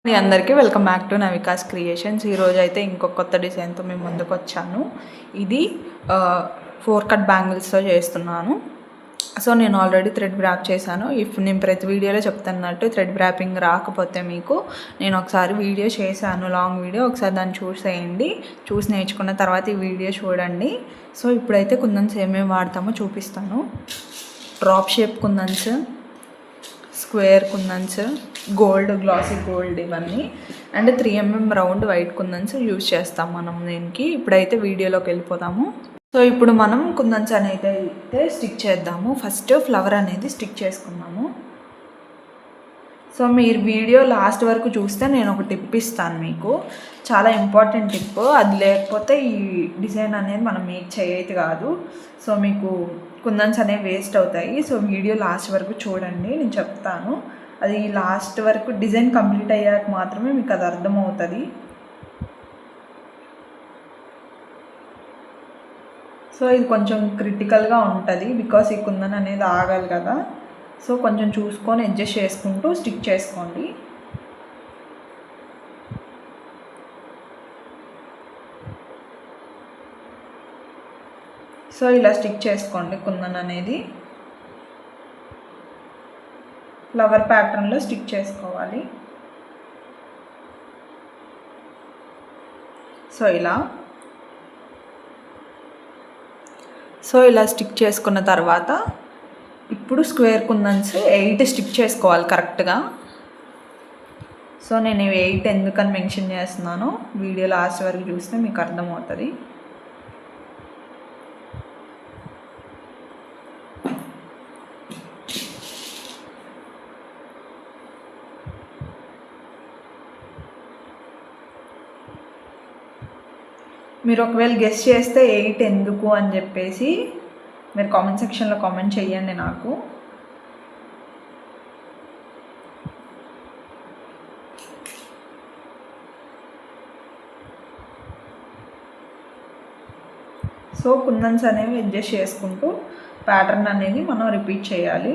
అందరికీ welcome back to నవికాస్ creations. ఈరోజు అయితే ఇంకొక కొత్త డిజైన్తో మేము ముందుకు వచ్చాను. ఇది 4 కట్ బ్యాంగిల్స్తో చేస్తున్నాను. సో నేను ఆల్రెడీ థ్రెడ్ వ్రాప్ చేశాను. నేను ప్రతి వీడియోలో చెప్తున్నట్టు థ్రెడ్ వ్రాపింగ్ రాకపోతే మీకు నేను ఒకసారి వీడియో చేశాను, లాంగ్ వీడియో, ఒకసారి దాన్ని చూసేయండి. చూసి నేర్చుకున్న తర్వాత ఈ వీడియో చూడండి. సో ఇప్పుడైతే కుందన్స్ ఏమేమి వాడతామో చూపిస్తాను. డ్రాప్ షేప్ కుందన్స్, స్క్వేర్ కుందన్స్, గోల్డ్, గ్లాసీ గోల్డ్, ఇవన్నీ and 3mm round white kundans use చేస్తాం మనం దీనికి. ఇప్పుడైతే వీడియోలోకి వెళ్ళిపోతాము. సో ఇప్పుడు మనం కుందన్స్ అనేది అయితే స్టిక్ చేద్దాము. ఫస్ట్ ఫ్లవర్ అనేది స్టిక్ చేసుకున్నాము. సో మీరు వీడియో లాస్ట్ వరకు చూస్తే నేను ఒక టిప్ ఇస్తాను మీకు, చాలా ఇంపార్టెంట్ టిప్. అది లేకపోతే ఈ డిజైన్ అనేది మనం మేక్ చేయైతే కాదు. సో మీకు కుందన్స్ అనేవి వేస్ట్ అవుతాయి. సో వీడియో లాస్ట్ వరకు చూడండి, నేను చెప్తాను. అది లాస్ట్ వరకు డిజైన్ కంప్లీట్ అయ్యాక మాత్రమే మీకు అది అర్థమవుతుంది. సో ఇది కొంచెం క్రిటికల్గా ఉంటుంది, బికాస్ ఈ కుందన్ అనేది ఆగాలి కదా. సో కొంచెం చూసుకొని అడ్జస్ట్ చేసుకుంటూ స్టిక్ చేసుకోండి. సో ఇలా స్టిక్ చేసుకోండి కుందన్ అనేది. ఫ్లవర్ ప్యాటర్న్లో స్టిక్ చేసుకోవాలి. సో ఇలా స్టిక్ చేసుకున్న తర్వాత ఇప్పుడు స్క్వేర్ కుందన్స్ 8 స్టిక్ చేసుకోవాలి కరెక్ట్గా. సో నేను 8 ఎందుకని మెన్షన్ చేస్తున్నానో వీడియో లాస్ట్ వరకు చూస్తే మీకు అర్థమవుతుంది. మీరు ఒకవేళ గెస్ చేస్తే 8 ఎందుకు అని చెప్పేసి మీరు కామెంట్ సెక్షన్లో కామెంట్ చేయండి నాకు. సో కుందన్స్ అనేవి అడ్జస్ట్ చేసుకుంటూ ప్యాటర్న్ అనేది మనం రిపీట్ చేయాలి.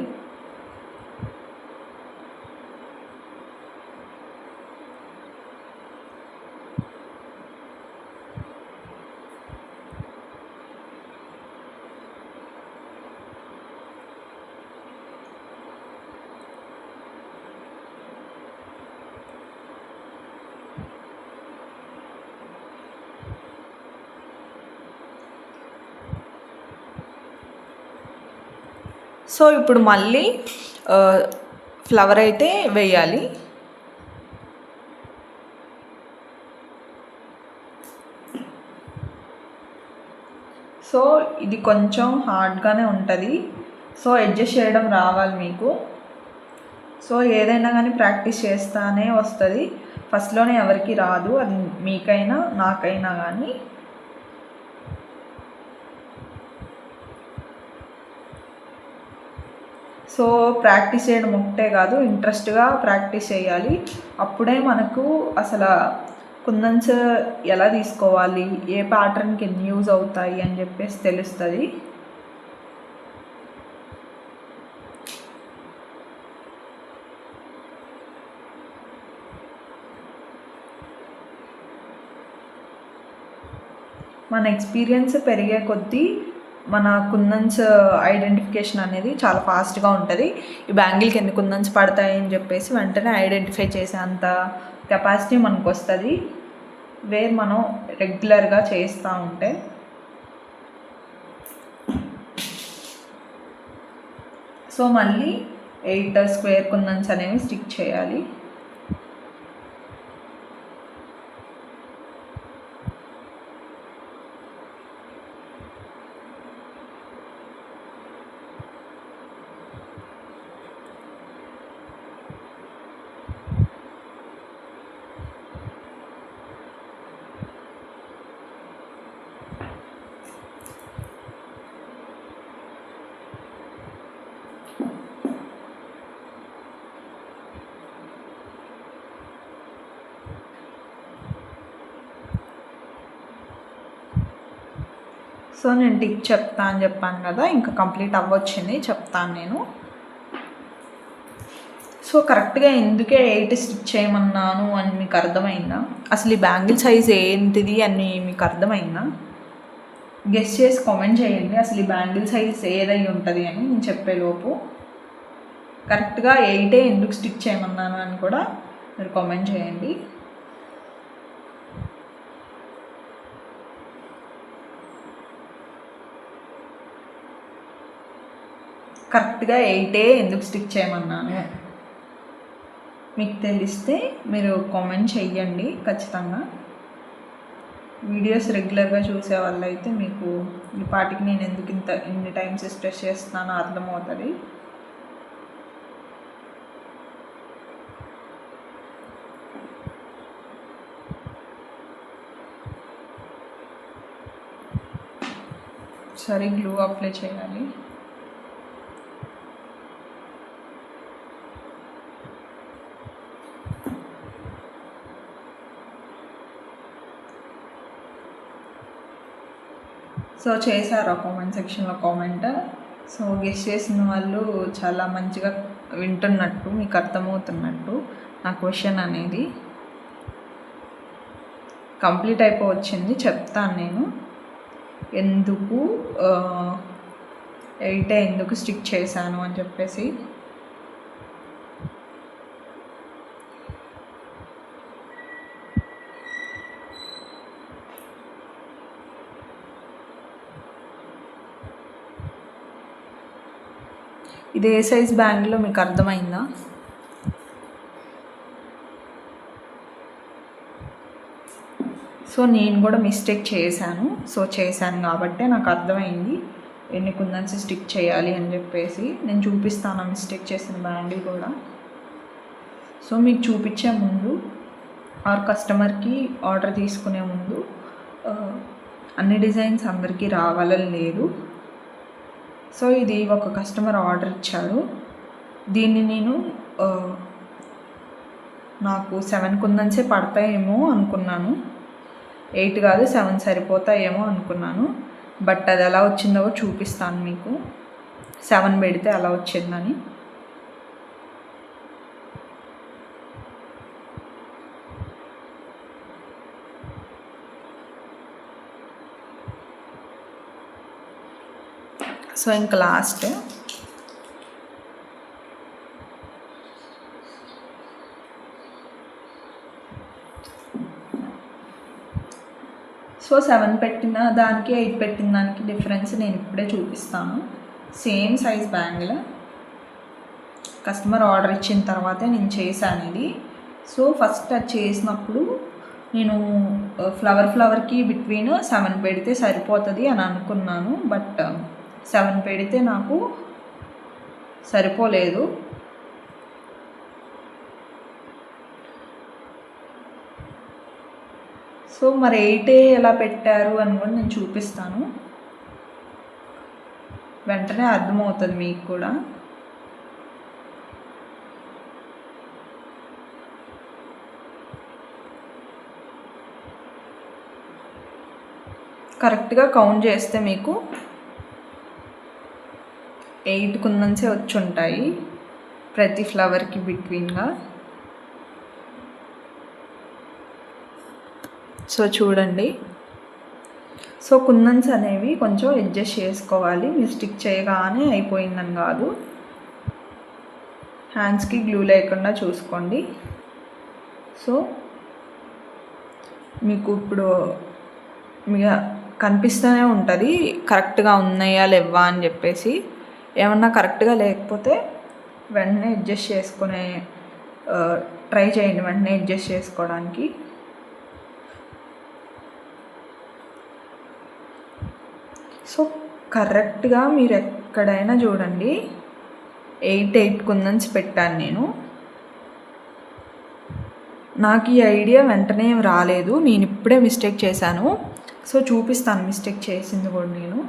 సో ఇప్పుడు మళ్ళీ ఫ్లవర్ అయితే వేయాలి. సో ఇది కొంచెం హార్డ్గానే ఉంటుంది. సో అడ్జస్ట్ చేయడం రావాలి మీకు. సో ఏదైనా కానీ ప్రాక్టీస్ చేస్తానే వస్తుంది. ఫస్ట్లోనే ఎవరికి రాదు, అది మీకైనా నాకైనా కానీ. సో ప్రాక్టీస్ చేయడం ఒకటే కాదు, ఇంట్రెస్ట్గా ప్రాక్టీస్ చేయాలి. అప్పుడే మనకు అసలు కుందన్స్ ఎలా తీసుకోవాలి, ఏ ప్యాటర్న్కి ఎన్ని యూజ్ అవుతాయి అని చెప్పేసి తెలుస్తుంది. మన ఎక్స్పీరియన్స్ పెరిగే కొద్దీ మన కుందన్స్ ఐడెంటిఫికేషన్ అనేది చాలా ఫాస్ట్గా ఉంటుంది. ఈ బ్యాంగిల్కి ఎన్ని కుందన్స్ పడతాయని చెప్పేసి వెంటనే ఐడెంటిఫై చేసే అంత కెపాసిటీ మనకు వస్తుంది వేర్ మనం రెగ్యులర్గా చేస్తూ ఉంటే. సో మళ్ళీ 8 స్క్వేర్ కుందన్స్ అనేవి స్టిక్ చేయాలి. సో నేను టిప్ చెప్తా అని చెప్పాను కదా, ఇంకా కంప్లీట్ అవ్వచ్చింది, చెప్తాను నేను. సో కరెక్ట్గా ఎందుకే 8 స్టిచ్ చేయమన్నాను అని మీకు అర్థమైందా? అసలు ఈ బ్యాంగిల్ సైజ్ ఏంటిది అని మీకు అర్థమైందా? గెస్ చేసి కామెంట్ చేయండి అసలు ఈ బ్యాంగిల్ సైజ్ ఏదై ఉంటుంది అని నేను చెప్పేలోపు. కరెక్ట్గా 8 ఎందుకు స్టిచ్ చేయమన్నాను అని కూడా మీరు కామెంట్ చేయండి. కరెక్ట్గా 8 ఎందుకు స్టిచ్ చేయమన్నాను మీకు తెలిస్తే మీరు కామెంట్ చెయ్యండి ఖచ్చితంగా. వీడియోస్ రెగ్యులర్గా చూసే వాళ్ళైతే మీకు ఈ పాటికి నేను ఎందుకు ఇన్ని టైమ్స్ స్ట్రెస్ చేస్తున్నానో అర్థమవుతుంది. సరే గ్లూ అప్లై చేయాలి. సో చేశారు కామెంట్ సెక్షన్లో కామెంట్. సో గెస్ చేసిన వాళ్ళు చాలా మంచిగా వింటున్నట్టు మీకు అర్థమవుతున్నట్టు నా క్వశ్చన్ అనేది కంప్లీట్ అయిపోవచ్చింది. చెప్తాను నేను ఎందుకు 8 ఎందుకు స్టిక్ చేశాను అని చెప్పేసి. ఇది ఏ సైజ్ బ్యాంగిల్లో మీకు అర్థమైందా? సో నేను కూడా మిస్టేక్ చేశాను. సో చేశాను కాబట్టే నాకు అర్థమైంది ఎన్ని కుందన్స్ స్టిక్ చేయాలి అని చెప్పేసి. నేను చూపిస్తాను మిస్టేక్ చేసిన బ్యాంగిల్ కూడా. సో మీకు చూపించే ముందు ఆర్ కస్టమర్కి ఆర్డర్ తీసుకునే ముందు అన్ని డిజైన్స్ అందరికీ రావాలని లేదు. సో ఇది ఒక కస్టమర్ ఆర్డర్ ఇచ్చాడు. దీన్ని నేను నాకు 7 కుందన్సే పడతాయేమో అనుకున్నాను. 8 కాదు 7 సరిపోతాయేమో అనుకున్నాను. బట్ అది ఎలా వచ్చిందో చూపిస్తాను మీకు. 7 పెడితే అలా వచ్చిందని. సో ఇంకా లాస్ట్ సో 7 పెట్టిన దానికి 8 పెట్టిన దానికి డిఫరెన్స్ నేను ఇప్పుడే చూపిస్తాను. Same size bangle customer order ఇచ్చిన తర్వాతే నేను చేశాను ఇది. సో ఫస్ట్ అది చేసినప్పుడు నేను ఫ్లవర్కి బిట్వీన్ 7 పెడితే సరిపోతుంది అని అనుకున్నాను. బట్ 7 పెడితే నాకు సరిపోలేదు. సో మరి 8 ఎలా పెట్టారు అని కూడా నేను చూపిస్తాను. వెంటనే అర్థమవుతుంది మీకు కూడా. కరెక్ట్గా కౌంట్ చేస్తే మీకు 8 కుందన్సే వచ్చి ఉంటాయి ప్రతి ఫ్లవర్కి బిట్వీన్గా. సో చూడండి. సో కుందన్స్ అనేవి కొంచెం అడ్జస్ట్ చేసుకోవాలి. మీరు స్టిక్ చేయగానే అయిపోయిందని కాదు. హ్యాండ్స్కి గ్లూ లేకుండా చూసుకోండి. సో మీకు ఇప్పుడు మీకు కనిపిస్తూనే ఉంటుంది కరెక్ట్గా ఉన్నాయా లేవా అని చెప్పేసి. ఏమన్నా కరెక్ట్గా లేకపోతే వెంటనే అడ్జస్ట్ చేసుకునే ట్రై చేయండి, వెంటనే అడ్జస్ట్ చేసుకోవడానికి. సో కరెక్ట్గా మీరు ఎక్కడైనా చూడండి 8 కుందన్స్ పెట్టాను నేను. నాకు ఈ ఐడియా వెంటనే రాలేదు, నేను ఇప్పుడే మిస్టేక్ చేశాను. సో చూపిస్తాను మిస్టేక్ చేసింది కూడా నేను.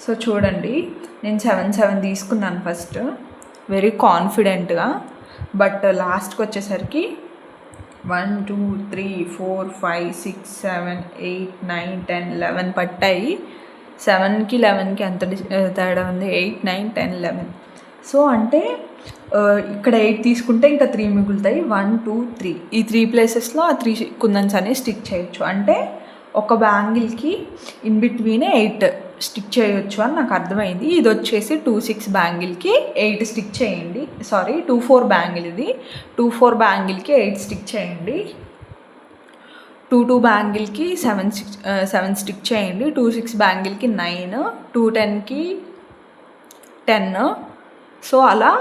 సో చూడండి, నేను 7 తీసుకున్నాను ఫస్ట్ వెరీ కాన్ఫిడెంట్గా. బట్ లాస్ట్కి వచ్చేసరికి 1 2 3 4 5 6 7 8 9 10 11 పట్టాయి. 7కి 11కి ఎంత తేడా ఉంది? 8 9 10 11. సో అంటే ఇక్కడ 8 తీసుకుంటే ఇంకా 3 మిగులుతాయి. 1 2 3 ఈ 3 ప్లేసెస్లో ఆ 3 కుందన్స్ అనేవి స్టిక్ చేయొచ్చు. అంటే ఒక బ్యాంగిల్కి ఇన్ బిట్వీనే 8 స్టిక్ చేయొచ్చు అని నాకు అర్థమైంది. ఇది వచ్చేసి 2-6 బ్యాంగిల్కి 8 స్టిక్ చేయండి. సారీ 2-4 బ్యాంగిల్ ఇది. 2-4 బ్యాంగిల్కి 8 స్టిక్ చేయండి. 2-2 బ్యాంగిల్కి 7 స్టిక్ చేయండి. 2-6 బ్యాంగిల్కి 9, 2-10కి 10. సో అలా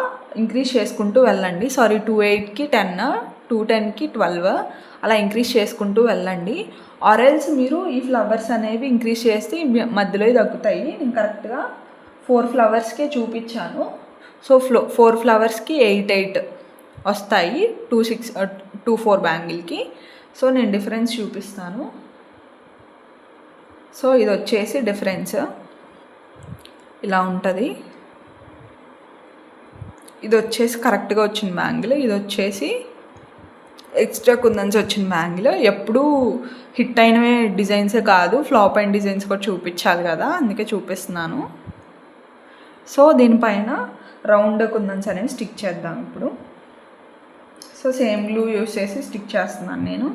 ఇంక్రీజ్ చేసుకుంటూ వెళ్ళండి. సారీ 2-8కి 10, 2-10కి 12 అలా ఇంక్రీజ్ చేసుకుంటూ వెళ్ళండి. ఆరెల్స్ మీరు ఈ ఫ్లవర్స్ అనేవి ఇంక్రీజ్ చేస్తే మధ్యలో తగ్గుతాయి. నేను కరెక్ట్గా 4 ఫ్లవర్స్కే చూపించాను. సో 4 ఫ్లవర్స్కి 8 వస్తాయి 2-4 బ్యాంగిల్కి. సో నేను డిఫరెన్స్ చూపిస్తాను. సో ఇది వచ్చేసి డిఫరెన్స్ ఇలా ఉంటుంది. ఇది వచ్చేసి కరెక్ట్గా వచ్చిన బ్యాంగిల్, ఇది వచ్చేసి ఎక్స్ట్రా కుందన్స్ వచ్చిన బ్యాంగిల్. ఎప్పుడూ హిట్ అయినవే డిజైన్సే కాదు, ఫ్లాప్ అయిన డిజైన్స్ కూడా చూపించాలి కదా, అందుకే చూపిస్తున్నాను. సో దీనిపైన రౌండ్ కుందన్స్ అనేవి స్టిక్ చేద్దాం ఇప్పుడు. సో సేమ్ గ్లూ యూస్ చేసి స్టిక్ చేస్తున్నాను నేను.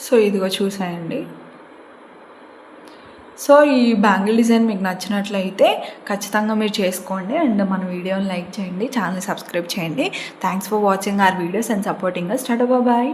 సో ఇదిగో చూసాయండి. సో ఈ బ్యాంగిల్ డిజైన్ మీకు నచ్చినట్లయితే ఖచ్చితంగా మీరు చేసుకోండి. అండ్ మన వీడియోని లైక్ చేయండి, ఛానల్ సబ్స్క్రైబ్ చేయండి. Thanks for watching our videos and supporting us. Tata bye.